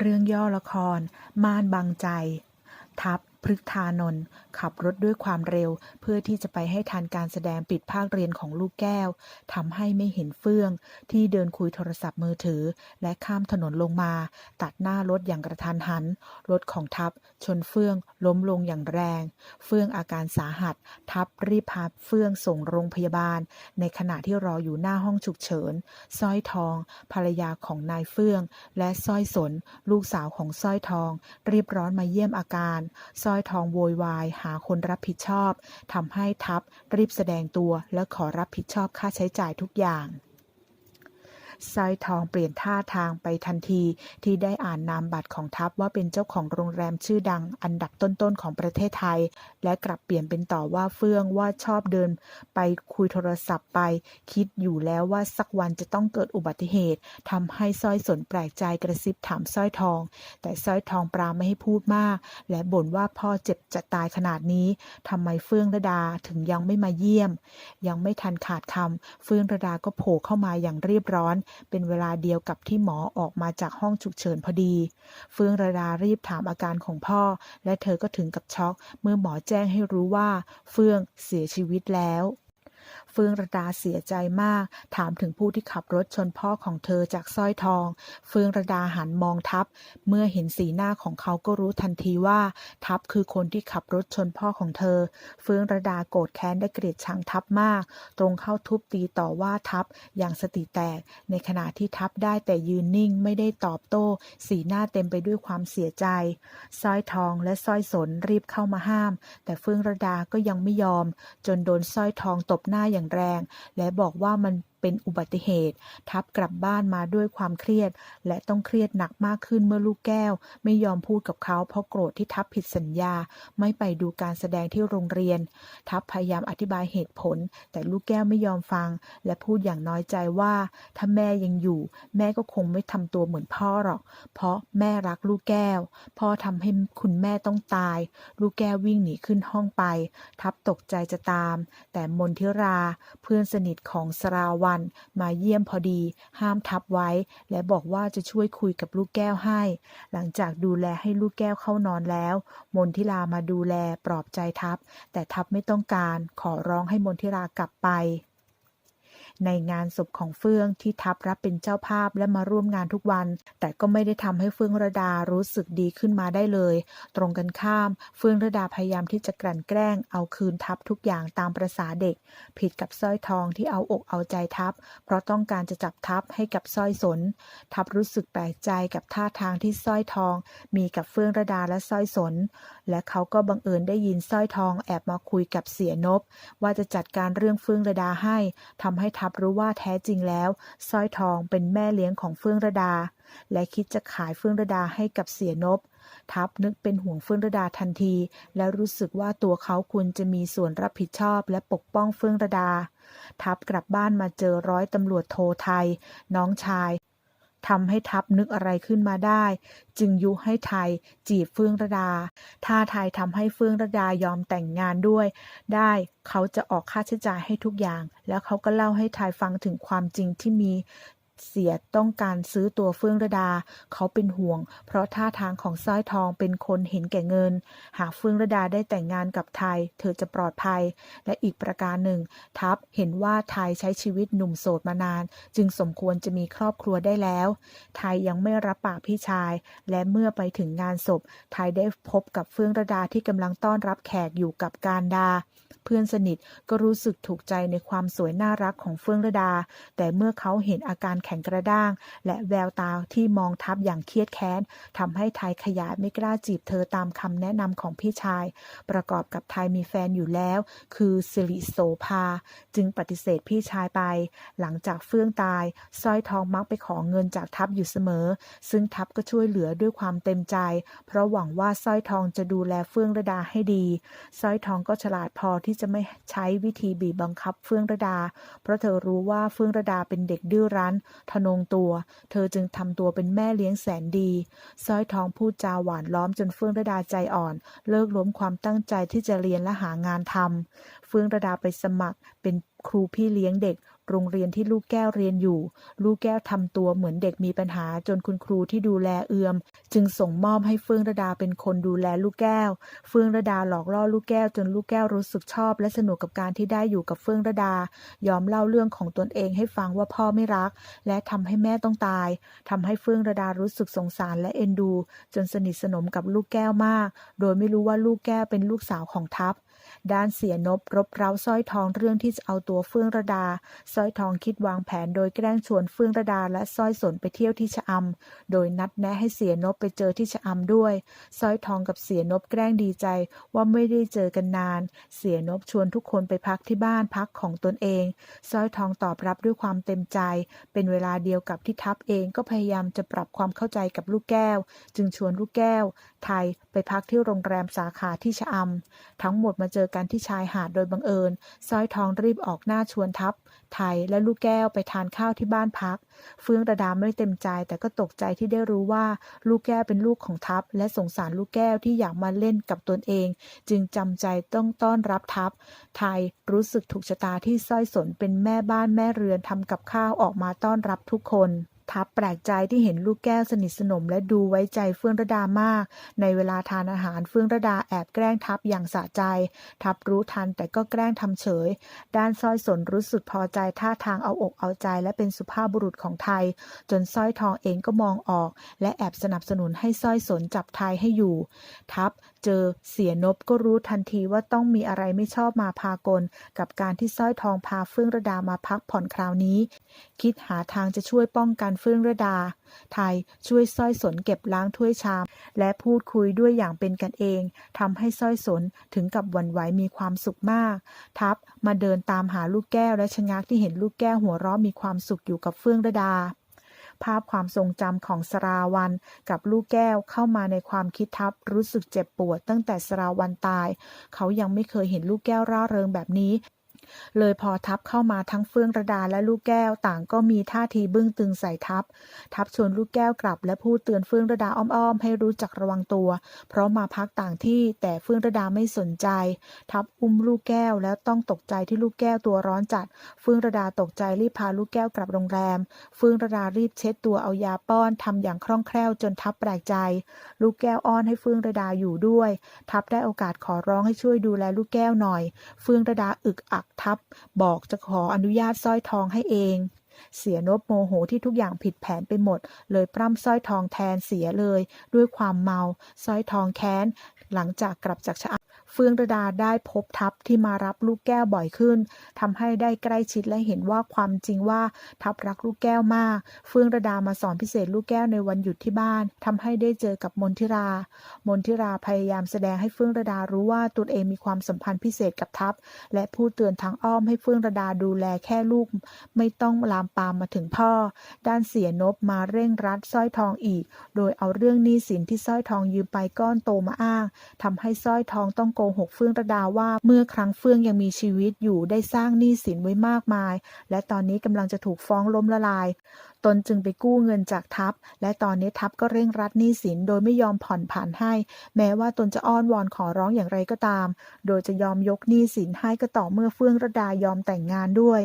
รื่องย่อละครม่านบังใจทัพพฤกธานนท์ขับรถด้วยความเร็วเพื่อที่จะไปให้ทันการแสดงปิดภาคเรียนของลูกแก้วทำให้ไม่เห็นเฟื่องที่เดินคุยโทรศัพท์มือถือและข้ามถนนลงมาตัดหน้ารถอย่างกระทันหันรถของทัพชนเฟื่องล้มลงอย่างแรงเฟื่องอาการสาหัสทัพรีบพาเฟื่องส่งโรงพยาบาลในขณะที่รออยู่หน้าห้องฉุกเฉินสร้อยทองภรรยาของนายเฟื่องและสร้อยสนลูกสาวของสร้อยทองรีบร้อนมาเยี่ยมอาการสร้อยทองโวยวายหาคนรับผิดชอบทำให้ทัพรีบแสดงตัวและขอรับผิดชอบค่าใช้จ่ายทุกอย่างสร้อยทองเปลี่ยนท่าทางไปทันทีที่ได้อ่านนามบัตรของทัพว่าเป็นเจ้าของโรงแรมชื่อดังอันดับต้นๆของประเทศไทยและกลับเปลี่ยนเป็นต่อว่าเฟื่องว่าชอบเดินไปคุยโทรศัพท์ไปคิดอยู่แล้วว่าสักวันจะต้องเกิดอุบัติเหตุทำให้สร้อยสนแปลกใจกระซิบถามสร้อยทองแต่สร้อยทองปราไม่ให้พูดมากและบ่นว่าพ่อเจ็บจะตายขนาดนี้ทำไมเฟื่องระดาถึงยังไม่มาเยี่ยมยังไม่ทันขาดคำเฟื่องระดาก็โผล่เข้ามาอย่างรีบร้อนเป็นเวลาเดียวกับที่หมอออกมาจากห้องฉุกเฉินพอดีเฟื่องระดารีบถามอาการของพ่อและเธอก็ถึงกับช็อกเมื่อหมอแจ้งให้รู้ว่าเฟื่องเสียชีวิตแล้วเฟื่องระดาเสียใจมากถามถึงผู้ที่ขับรถชนพ่อของเธอจากสร้อยทองเฟื่องระดาหันมองทัพเมื่อเห็นสีหน้าของเขาก็รู้ทันทีว่าทัพคือคนที่ขับรถชนพ่อของเธอเฟื่องระดาโกรธแค้นได้เกลียดชังทัพมากตรงเข้าทุบตีต่อว่าทัพอย่างสติแตกในขณะที่ทัพได้แต่ยืนนิ่งไม่ได้ตอบโต้สีหน้าเต็มไปด้วยความเสียใจสร้อยทองและสร้อยสนรีบเข้ามาห้ามแต่เฟื่องระดาก็ยังไม่ยอมจนโดนสร้อยทองตบหน้าอย่างแรงและบอกว่ามันเป็นอุบัติเหตุทัพกลับบ้านมาด้วยความเครียดและต้องเครียดหนักมากขึ้นเมื่อลูกแก้วไม่ยอมพูดกับเขาเพราะโกรธที่ทัพผิดสัญญาไม่ไปดูการแสดงที่โรงเรียนทัพพยายามอธิบายเหตุผลแต่ลูกแก้วไม่ยอมฟังและพูดอย่างน้อยใจว่าถ้าแม่ยังอยู่แม่ก็คงไม่ทำตัวเหมือนพ่อหรอกเพราะแม่รักลูกแก้วพ่อทำให้คุณแม่ต้องตายลูกแก้ววิ่งหนีขึ้นห้องไปทัพตกใจจะตามแต่มนทิราเพื่อนสนิทของสราวัณมาเยี่ยมพอดีห้ามทัพไว้และบอกว่าจะช่วยคุยกับลูกแก้วให้หลังจากดูแลให้ลูกแก้วเข้านอนแล้วมนทิรามาดูแลปลอบใจทัพแต่ทัพไม่ต้องการขอร้องให้มนทิรากลับไปในงานศพของเฟื่องที่ทัพรับเป็นเจ้าภาพและมาร่วมงานทุกวันแต่ก็ไม่ได้ทำให้เฟื่องระดารู้สึกดีขึ้นมาได้เลยตรงกันข้ามเฟื่องระดาพยายามที่จะกลั่นแกล้งเอาคืนทัพทุกอย่างตามประสาเด็กผิดกับสร้อยทองที่เอาอกเอาใจทัพเพราะต้องการจะจับทัพให้กับสร้อยสนทัพรู้สึกแปลกใจกับท่าทางที่สร้อยทองมีกับเฟื่องระดาและสร้อยสนและเขาก็บังเอิญได้ยินสร้อยทองแอบมาคุยกับเสียนพว่าจะจัดการเรื่องเฟื่องระดาให้ทำให้ทัพรู้ว่าแท้จริงแล้วสร้อยทองเป็นแม่เลี้ยงของเฟื่องระดาและคิดจะขายเฟื่องระดาให้กับเสียนพทัพนึกเป็นห่วงเฟื่องระดาทันทีและรู้สึกว่าตัวเขาควรจะมีส่วนรับผิดชอบและปกป้องเฟื่องระดาทัพกลับบ้านมาเจอร้อยตำรวจโทไทยน้องชายทำให้ทัพนึกอะไรขึ้นมาได้จึงยุให้ไทยจีบเฟื่องระดาถ้าไทยทำให้เฟื่องระดายอมแต่งงานด้วยได้เขาจะออกค่าใช้จ่ายให้ทุกอย่างแล้วเขาก็เล่าให้ไทยฟังถึงความจริงที่มีเสียต้องการซื้อตัวเฟื่องระดาเขาเป็นห่วงเพราะท่าทางของสร้อยทองเป็นคนเห็นแก่เงินหากเฟื่องระดาได้แต่งงานกับไทยเธอจะปลอดภัยและอีกประการหนึ่งทัพเห็นว่าไทยใช้ชีวิตหนุ่มโสดมานานจึงสมควรจะมีครอบครัวได้แล้วไทยยังไม่รับปากพี่ชายและเมื่อไปถึงงานศพไทยได้พบกับเฟื่องระดาที่กำลังต้อนรับแขกอยู่กับการดาเพื่อนสนิทก็รู้สึกถูกใจในความสวยน่ารักของเฟื่องระดาแต่เมื่อเขาเห็นอาการแข็งกระด้างและแววตาที่มองทับอย่างเครียดแค้นทำให้ไทยขยาดไม่กล้าจีบเธอตามคำแนะนำของพี่ชายประกอบกับไทยมีแฟนอยู่แล้วคือสิริโสภาจึงปฏิเสธพี่ชายไปหลังจากเฟื่องตายสร้อยทองมักไปขอเงินจากทัพอยู่เสมอซึ่งทัพก็ช่วยเหลือด้วยความเต็มใจเพราะหวังว่าสร้อยทองจะดูแลเฟื่องระดาให้ดีสร้อยทองก็ฉลาดพอที่จะไม่ใช้วิธีบีบบังคับเฟื่องระดาเพราะเธอรู้ว่าเฟื่องระดาเป็นเด็กดื้อรั้นทะนงตัวเธอจึงทำตัวเป็นแม่เลี้ยงแสนดีสร้อยทองพูดจาหวานล้อมจนเฟื่องระดาใจอ่อนเลิกล้มความตั้งใจที่จะเรียนและหางานทำเฟื่องระดาไปสมัครเป็นครูพี่เลี้ยงเด็ก โรงเรียนที่ลูกแก้วเรียนอยู่ลูกแก้วทำตัวเหมือนเด็กมีปัญหาจนคุณครูที่ดูแลเอือมจึงส่งมอบให้เฟื่องระดาเป็นคนดูแลลูกแก้วเฟื่องระดาหลอกล่อลูกแก้วจนลูกแก้วรู้สึกชอบและสนุกกับการที่ได้อยู่กับเฟื่องระดายอมเล่าเรื่องของตนเองให้ฟังว่าพ่อไม่รักและทำให้แม่ต้องตายทำให้เฟื่องระดารู้สึกสงสารและเอ็นดูจนสนิทสนมกับลูกแก้วมากโดยไม่รู้ว่าลูกแก้วเป็นลูกสาวของทัพด้านเสียนบรบเร้าสร้อยทองเรื่องที่จะเอาตัวเฟื่องระดาสร้อยทองคิดวางแผนโดยแกล้งชวนเฟื่องระดาและสร้อยสนไปเที่ยวที่ชะอำโดยนัดแนะให้เสียนบไปเจอที่ชะอำด้วยสร้อยทองกับเสียนบแกล้งดีใจว่าไม่ได้เจอกันนานเสียนบชวนทุกคนไปพักที่บ้านพักของตนเองสร้อยทองตอบรับด้วยความเต็มใจเป็นเวลาเดียวกับที่ทัพเองก็พยายามจะปรับความเข้าใจกับลูกแก้วจึงชวนลูกแก้วไทยไปพักที่โรงแรมสาขาที่ชะอำทั้งหมดมาเจอกันที่ชายหาดโดยบังเอิญสร้อยทองรีบออกหน้าชวนทัพไทยและลูกแก้วไปทานข้าวที่บ้านพักเฟื่องระดาไม่เต็มใจแต่ก็ตกใจที่ได้รู้ว่าลูกแก้วเป็นลูกของทัพและสงสารลูกแก้วที่อยากมาเล่นกับตนเองจึงจำใจต้องต้อนรับทัพไทยรู้สึกถูกชะตาที่สร้อยสนเป็นแม่บ้านแม่เรือนทำกับข้าวออกมาต้อนรับทุกคนทัพแปลกใจที่เห็นลูกแก้วสนิทสนมและดูไว้ใจเฟื่องระดามากในเวลาทานอาหารเฟื่องระดาแอบแกล้งทัพอย่างสะใจทัพรู้ทันแต่ก็แกล้งทำเฉยด้านสร้อยสนรู้สึกพอใจท่าทางเอาอกเอาใจและเป็นสุภาพบุรุษของไทยจนสร้อยทองเองก็มองออกและแอบสนับสนุนให้สร้อยสนจับไทยให้อยู่ทัพเจอเสียนบก็รู้ทันทีว่าต้องมีอะไรไม่ชอบมาพากลกับการที่สร้อยทองพาเฟื่องระดามาพักผ่อนคราวนี้คิดหาทางจะช่วยป้องกันเฟื่องระดาไทยช่วยสร้อยสนเก็บล้างถ้วยชามและพูดคุยด้วยอย่างเป็นกันเองทำให้สร้อยสนถึงกับหวั่นไหวมีความสุขมากทัพมาเดินตามหาลูกแก้วและชะงักที่เห็นลูกแก้วหัวเราะมีความสุขอยู่กับเฟื่องระดาภาพความทรงจำของสราวัณกับลูกแก้วเข้ามาในความคิดทัพรู้สึกเจ็บปวดตั้งแต่สราวัณตายเขายังไม่เคยเห็นลูกแก้วร่าเริงแบบนี้เลยพอทัพเข้ามาทั้งเฟื่องระดาและลูกแก้วต่างก็มีท่าทีบึ้งตึงใส่ทัพชวนลูกแก้วกลับและพูดเตือนเฟื่องระดาอ้อมๆให้รู้จักระวังตัวเพราะมาพักต่างที่แต่เฟื่องระดาไม่สนใจทัพอุ้มลูกแก้วแล้วต้องตกใจที่ลูกแก้วตัวร้อนจัดเฟื่องระดาตกใจรีบพาลูกแก้วกลับโรงแรมเฟื่องระดารีบเช็ดตัวเอายาป้อนทำอย่างคล่องแคล่วจนทัพแปลกใจลูกแก้วอ้อนให้เฟื่องระดาอยู่ด้วยทัพได้โอกาสขอร้องให้ช่วยดูแลลูกแก้วหน่อยเฟื่องระดาอึกอักทัพบอกจะขออนุญาตสร้อยทองให้เองเสียนบโมโหที่ทุกอย่างผิดแผนไปหมดเลยปล้ำสร้อยทองแทนเสียเลยด้วยความเมาสร้อยทองแค้นหลังจากกลับจากชะอำเฟื่องระดาได้พบทัพที่มารับลูกแก้วบ่อยขึ้นทำให้ได้ใกล้ชิดและเห็นว่าความจริงว่าทัพรักลูกแก้วมากเฟื่องระดามาสอนพิเศษลูกแก้วในวันหยุดที่บ้านทำให้ได้เจอกับมนทิราพยายามแสดงให้เฟื่องระดารู้ว่าตนเองมีความสัมพันธ์พิเศษกับทัพและพูดเตือนทางอ้อมให้เฟื่องระดาดูแลแค่ลูกไม่ต้องลามปามมาถึงพ่อด้านเสียนบมาเร่งรัดสร้อยทองอีกโดยเอาเรื่องหนี้สินที่สร้อยทองยืมไปก้อนโตมาอ้างทำให้สร้อยทองต้องโกหกเฟื่องระดาว่าเมื่อครั้งเฟื่องยังมีชีวิตอยู่ได้สร้างหนี้สินไว้มากมายและตอนนี้กำลังจะถูกฟ้องล้มละลายตนจึงไปกู้เงินจากทัพและตอนนี้ทัพก็เร่งรัดหนี้สินโดยไม่ยอมผ่อนผันให้แม้ว่าตนจะอ้อนวอนขอร้องอย่างไรก็ตามโดยจะยอมยกหนี้สินให้ก็ต่อเมื่อเฟื่องระดายอมแต่งงานด้วย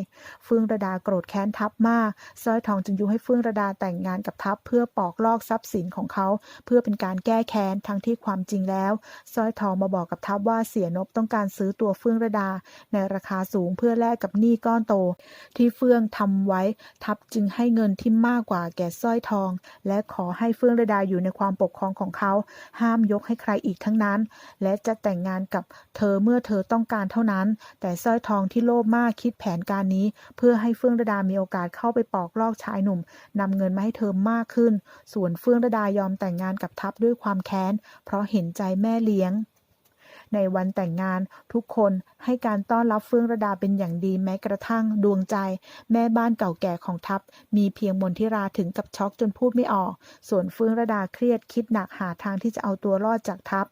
เฟื่องระดาโกรธแค้นทัพมากสร้อยทองจึงยุให้เฟื่องระดาแต่งงานกับทัพเพื่อปอกลอกทรัพย์สินของเขาเพื่อเป็นการแก้แค้นทั้งที่ความจริงแล้วสร้อยทองมาบอกกับทัพว่าเสียนบต้องการซื้อตัวเฟื่องระดาในราคาสูงเพื่อแลกกับหนี้ก้อนโตที่เฟื่องทำไว้ทัพจึงให้เงินที่มากกว่าแก่สร้อยทองและขอให้เฟื่องระดาอยู่ในความปกครองของเขาห้ามยกให้ใครอีกทั้งนั้นและจะแต่งงานกับเธอเมื่อเธอต้องการเท่านั้นแต่สร้อยทองที่โลภมากคิดแผนการนี้เพื่อให้เฟื่องระดามีโอกาสเข้าไปปอกลอกชายหนุ่มนำเงินมาให้เธอมากขึ้นส่วนเฟื่องระดายอมแต่งงานกับทัพด้วยความแค้นเพราะเห็นใจแม่เลี้ยงในวันแต่งงานทุกคนให้การต้อนรับเฟื่องระดาเป็นอย่างดีแม้กระทั่งดวงใจแม่บ้านเก่าแก่ของทัพมีเพียงมนทิราถึงกับช็อกจนพูดไม่ออกส่วนเฟื่องระดาเครียดคิดหนักหาทางที่จะเอาตัวรอดจากทัพ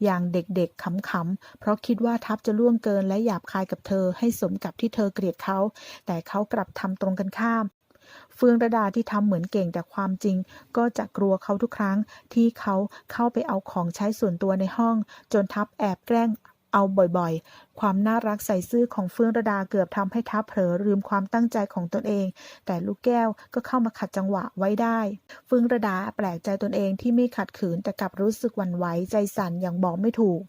อย่างเด็กๆขำๆเพราะคิดว่าทัพจะล่วงเกินและหยาบคายกับเธอให้สมกับที่เธอเกลียดเขาแต่เขากลับทำตรงกันข้ามเฟื่องระดาที่ทำเหมือนเก่งแต่ความจริงก็จะกลัวเขาทุกครั้งที่เขาเข้าไปเอาของใช้ส่วนตัวในห้องจนทัพแอบแกล้ง เอาบ่อยๆความน่ารักใส่ซื่อของเฟื่องระดาเกือบทำให้ทัพเผลอลืมความตั้งใจของตนเองแต่ลูกแก้วก็เข้ามาขัดจังหวะไว้ได้เฟื่องระดาแปลกใจตนเองที่ไม่ขัดขืนแต่กลับรู้สึกหวั่นไหวใจสั่นอย่างบอกไม่ถูก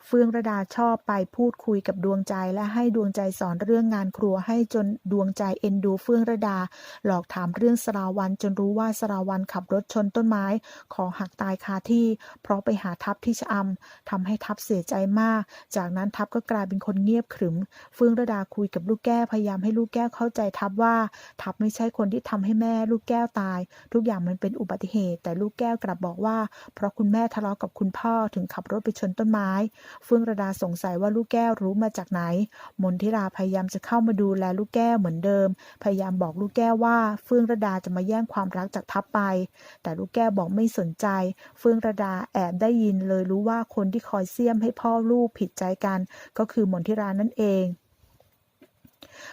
เฟื่องระดาชอบไปพูดคุยกับดวงใจและให้ดวงใจสอนเรื่องงานครัวให้จนดวงใจเอ็นดูเฟื่องระดาหลอกถามเรื่องสราวัณจนรู้ว่าสราวัณขับรถชนต้นไม้ขอหักตายคาที่เพราะไปหาทัพที่ชะอำทำให้ทัพเสียใจมากจากนั้นทัพก็กลายเป็นคนเงียบขรึมเฟื่องระดาคุยกับลูกแก้วพยายามให้ลูกแก้วเข้าใจทัพว่าทัพไม่ใช่คนที่ทำให้แม่ลูกแก้วตายทุกอย่างมันเป็นอุบัติเหตุแต่ลูกแก้วกลับบอกว่าเพราะคุณแม่ทะเลาะกับคุณพ่อถึงขับรถไปชนต้นไม้เฟื่องระดาสงสัยว่าลูกแก้วรู้มาจากไหนมนทิราพยายามจะเข้ามาดูแลลูกแก้วเหมือนเดิมพยายามบอกลูกแก้วว่าเฟื่องระดาจะมาแย่งความรักจากทัพไปแต่ลูกแก้วบอกไม่สนใจเฟื่องระดาแอบได้ยินเลยรู้ว่าคนที่คอยเสี้ยมให้พ่อลูกผิดใจกันก็คือมนทิรานั่นเอง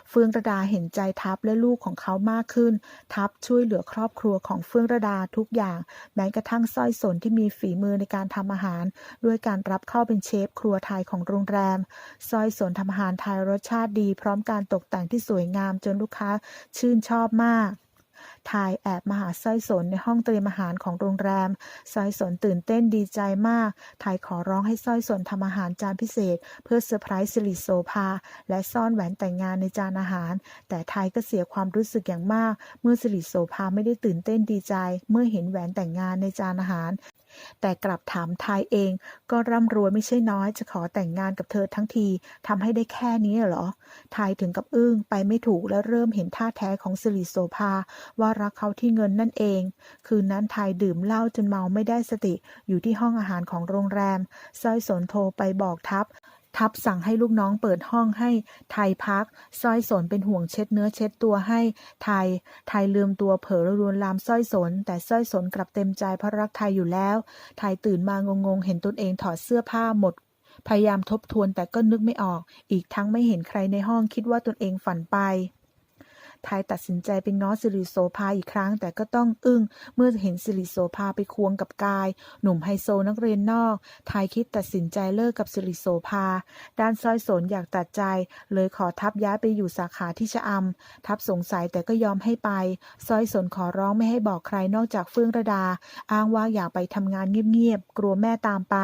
เฟื่องระดาเห็นใจทัพและลูกของเขามากขึ้นทัพช่วยเหลือครอบครัวของเฟื่องระดาทุกอย่างแม้กระทั่งสร้อยสนที่มีฝีมือในการทำอาหารด้วยการรับเข้าเป็นเชฟครัวไทยของโรงแรมสร้อยสนทำอาหารไทยรสชาติดีพร้อมการตกแต่งที่สวยงามจนลูกค้าชื่นชอบมากทายแอบมาหาสร้อยสนในห้องเตรียมอาหารของโรงแรมสร้อยสนตื่นเต้นดีใจมากทายขอร้องให้สร้อยสนทำอาหารจานพิเศษเพื่อเซอร์ไพรส์สิริโสภาและซ่อนแหวนแต่งงานในจานอาหารแต่ทายก็เสียความรู้สึกอย่างมากเมื่อสิริโสภาไม่ได้ตื่นเต้นดีใจเมื่อเห็นแหวนแต่งงานในจานอาหารแต่กลับถามทายเองก็ร่ำรวยไม่ใช่น้อยจะขอแต่งงานกับเธอทั้งทีทำให้ได้แค่นี้เหรอทายถึงกับอึ้งไปไม่ถูกและเริ่มเห็นท่าแท้ของสิริโสภาว่ารักเขาที่เงินนั่นเองคืนนั้นทายดื่มเหล้าจนเมาไม่ได้สติอยู่ที่ห้องอาหารของโรงแรมสร้อยสนโทรไปบอกทัพสั่งให้ลูกน้องเปิดห้องให้ไทยพักสร้อยสนเป็นห่วงเช็ดเนื้อเช็ดตัวให้ไทยลืมตัวเผลอลวนลามสร้อยสนแต่สร้อยสนกลับเต็มใจเพราะรักไทยอยู่แล้วไทยตื่นมางงๆเห็นตนเองถอดเสื้อผ้าหมดพยายามทบทวนแต่ก็นึกไม่ออกอีกทั้งไม่เห็นใครในห้องคิดว่าตนเองฝันไปไทยตัดสินใจไปง้อสิริโสภาอีกครั้งแต่ก็ต้องอึ้งเมื่อเห็นสิริโสภาไปควงกับกายหนุ่มไฮโซนักเรียนนอกไทยคิดตัดสินใจเลิกกับสิริโสภาด้านสร้อยสนอยากตัดใจเลยขอทัพย้ายไปอยู่สาขาที่ชะอำทัพสงสัยแต่ก็ยอมให้ไปสร้อยสนขอร้องไม่ให้บอกใครนอกจากเฟื่องระดาอ้างว่าอยากไปทำงานเงียบๆกลัวแม่ตามไป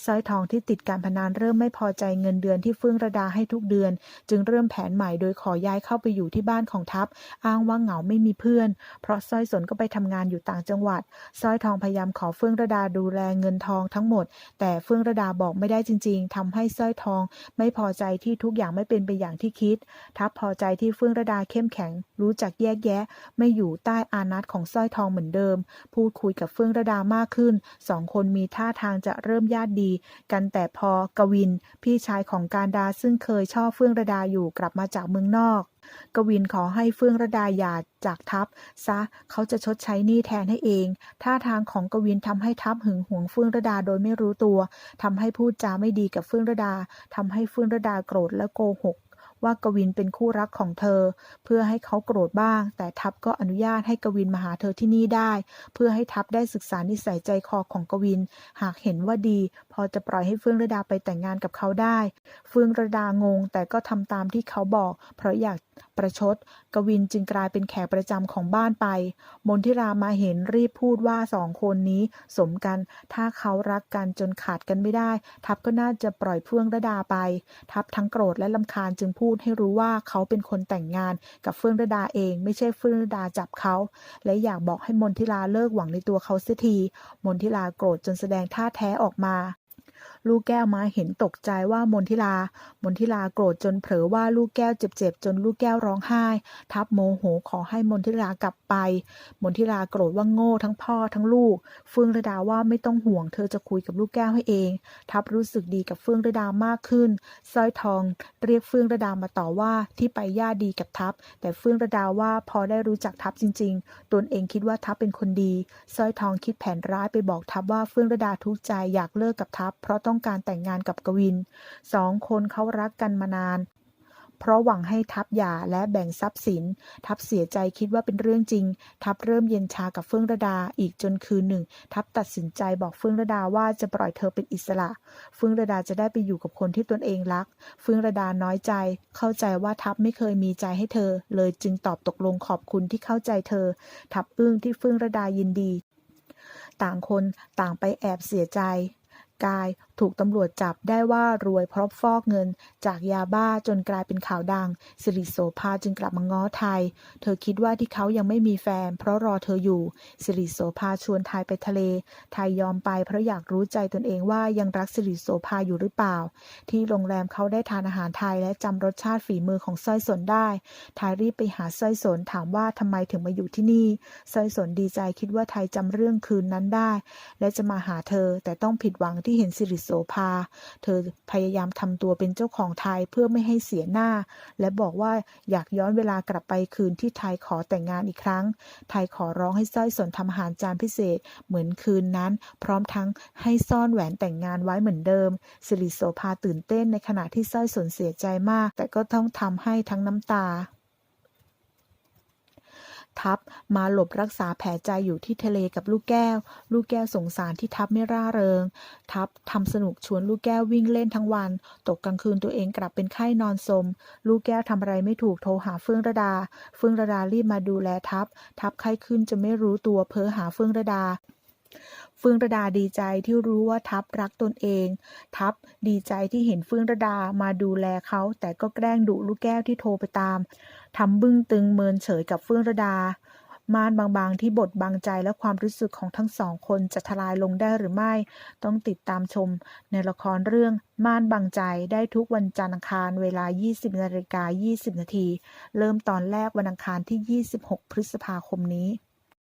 สร้อยทองที่ติดการพนันเริ่มไม่พอใจเงินเดือนที่เฟื่องระดาให้ทุกเดือนจึงเริ่มแผนใหม่โดยขอย้ายเข้าไปอยู่ที่บ้านของทัพอ้างว่าเหงาไม่มีเพื่อนเพราะสร้อยสนก็ไปทำงานอยู่ต่างจังหวัดสร้อยทองพยายามขอเฟื่องระดาดูแลเงินทองทั้งหมดแต่เฟื่องระดาบอกไม่ได้จริงๆทำให้สร้อยทองไม่พอใจที่ทุกอย่างไม่เป็นไปอย่างที่คิดทัพพอใจที่เฟื่องระดาเข้มแข็งรู้จักแยกแยะไม่อยู่ใต้อานัตของสร้อยทองเหมือนเดิมพูดคุยกับเฟื่องระดามากขึ้นสองคนมีท่าทางจะเริ่มญาติดีกันแต่พอกวินพี่ชายของการดาซึ่งเคยชอบเฟื่องระดาอยู่กลับมาจากเมืองนอกกวินขอให้เฟื่องระดาหย่าจากทัพซะเขาจะชดใช้หนี้แทนให้เองท่าทางของกวินทำให้ทัพหึงหวงเฟื่องระดาโดยไม่รู้ตัวทำให้พูดจาไม่ดีกับเฟื่องระดาทำให้เฟื่องระดาโกรธและโกหกว่ากวินเป็นคู่รักของเธอเพื่อให้เขาโกรธบ้างแต่ทัพก็อนุญาตให้กวินมาหาเธอที่นี่ได้เพื่อให้ทัพได้ศึกษานิสัยใจคอของกวินหากเห็นว่าดีพอจะปล่อยให้เฟื่องระดาไปแต่งงานกับเขาได้เฟื่องระดางงแต่ก็ทำตามที่เขาบอกเพราะอยากประชดกวินจึงกลายเป็นแขกประจำของบ้านไปมนทิรามาเห็นรีบพูดว่าสองคนนี้สมกันถ้าเขารักกันจนขาดกันไม่ได้ทัพก็น่าจะปล่อยเฟื่องระดาไปทัพทั้งโกรธและรำคาญจึงพูดให้รู้ว่าเขาเป็นคนแต่งงานกับเฟื่องระดาเองไม่ใช่เฟื่องระดาจับเขาและอยากบอกให้มนทิราเลิกหวังในตัวเขาเสียทีมนทิราโกรธจนแสดงท่าแท้ออกมาลูกแก้วมาเห็นตกใจว่ามนทิลาโกรธจนเผลอว่าลูกแก้วเจ็บๆจนลูกแก้วร้องไห้ทับโมโหขอให้มนทิลากลับไปมนทิลาโกรธว่าโง่ทั้งพ่อทั้งลูกเฟื่องระดาว่าไม่ต้องห่วงเธอจะคุยกับลูกแก้วให้เองทับรู้สึกดีกับเฟื่องระดามากขึ้นสร้อยทองเรียกเฟื่องระดามาต่อว่าที่ไปญาติดีกับทับแต่เฟื่องระดาว่าพอได้รู้จักทับจริงๆตนเองคิดว่าทับเป็นคนดีสร้อยทองคิดแผนร้ายไปบอกทับว่าเฟื่องระดาทุกข์ใจอยากเลิกกับทับเพราะต้องการแต่งงานกับกวินสองคนเขารักกันมานาน เพราะหวังให้ทัพหย่าและแบ่งทรัพย์สินทัพเสียใจคิดว่าเป็นเรื่องจริงทัพเริ่มเย็นชากับเฟื่องระดาอีกจนคืนหนึ่งทัพตัดสินใจบอกเฟื่องระดาว่าจะปล่อยเธอเป็นอิสระเฟื่องระดาจะได้ไปอยู่กับคนที่ตนเองรักเฟื่องระดาน้อยใจเข้าใจว่าทัพไม่เคยมีใจให้เธอเลยจึงตอบตกลงขอบคุณที่เข้าใจเธอทัพอึ้งที่เฟื่องระดายินดีต่างคนต่างไปแอบเสียใจกายถูกตำรวจจับได้ว่ารวยเพราะฟอกเงินจากยาบ้าจนกลายเป็นข่าวดังสิริโสภาจึงกลับมาง้อไทยเธอคิดว่าที่เขายังไม่มีแฟนเพราะรอเธออยู่สิริโสภาชวนไทยไปทะเลไทยยอมไปเพราะอยากรู้ใจตนเองว่ายังรักสิริโสภาอยู่หรือเปล่าที่โรงแรมเขาได้ทานอาหารไทยและจำรสชาติฝีมือของสร้อยสนได้ไทยรีบไปหาสร้อยสนถามว่าทำไมถึงมาอยู่ที่นี่สร้อยสนดีใจคิดว่าไทยจำเรื่องคืนนั้นได้และจะมาหาเธอแต่ต้องผิดหวังที่เห็นสิริโสภาเธอพยายามทำตัวเป็นเจ้าของไทยเพื่อไม่ให้เสียหน้าและบอกว่าอยากย้อนเวลากลับไปคืนที่ไทยขอแต่งงานอีกครั้งไทยขอร้องให้สร้อยสนทำอาหารจานพิเศษเหมือนคืนนั้นพร้อมทั้งให้ซ่อนแหวนแต่งงานไว้เหมือนเดิมสิริโสภาตื่นเต้นในขณะที่สร้อยสนเสียใจมากแต่ก็ต้องทำให้ทั้งน้ำตาทัพมาหลบรักษาแผลใจอยู่ที่ทะเลกับลูกแก้วลูกแก้วสงสารที่ทัพไม่ร่าเริงทัพทำสนุกชวนลูกแก้ววิ่งเล่นทั้งวันตกกลางคืนตัวเองกลับเป็นไข้นอนสมลูกแก้วทำอะไรไม่ถูกโทรหาเฟื่องระดาเฟื่องระดารีบมาดูแลทัพไข้ขึ้นจะไม่รู้ตัวเพ้อหาเฟื่องระดาเฟื่องระดาดีใจที่รู้ว่าทัพรักตนเองทัพดีใจที่เห็นเฟื่องระดามาดูแลเขาแต่ก็แกล้งดุลูกแก้วที่โทรไปตามทำบึ้งตึงเมินเฉยกับเฟื่องระดาม่านบางๆที่บดบังใจและความรู้สึกของทั้งสองคนจะทลายลงได้หรือไม่ต้องติดตามชมในละครเรื่องม่านบังใจได้ทุกวันจันทร์อังคารเวลา 20:20 น.เริ่มตอนแรกวันอังคารที่ 26 พฤษภาคมนี้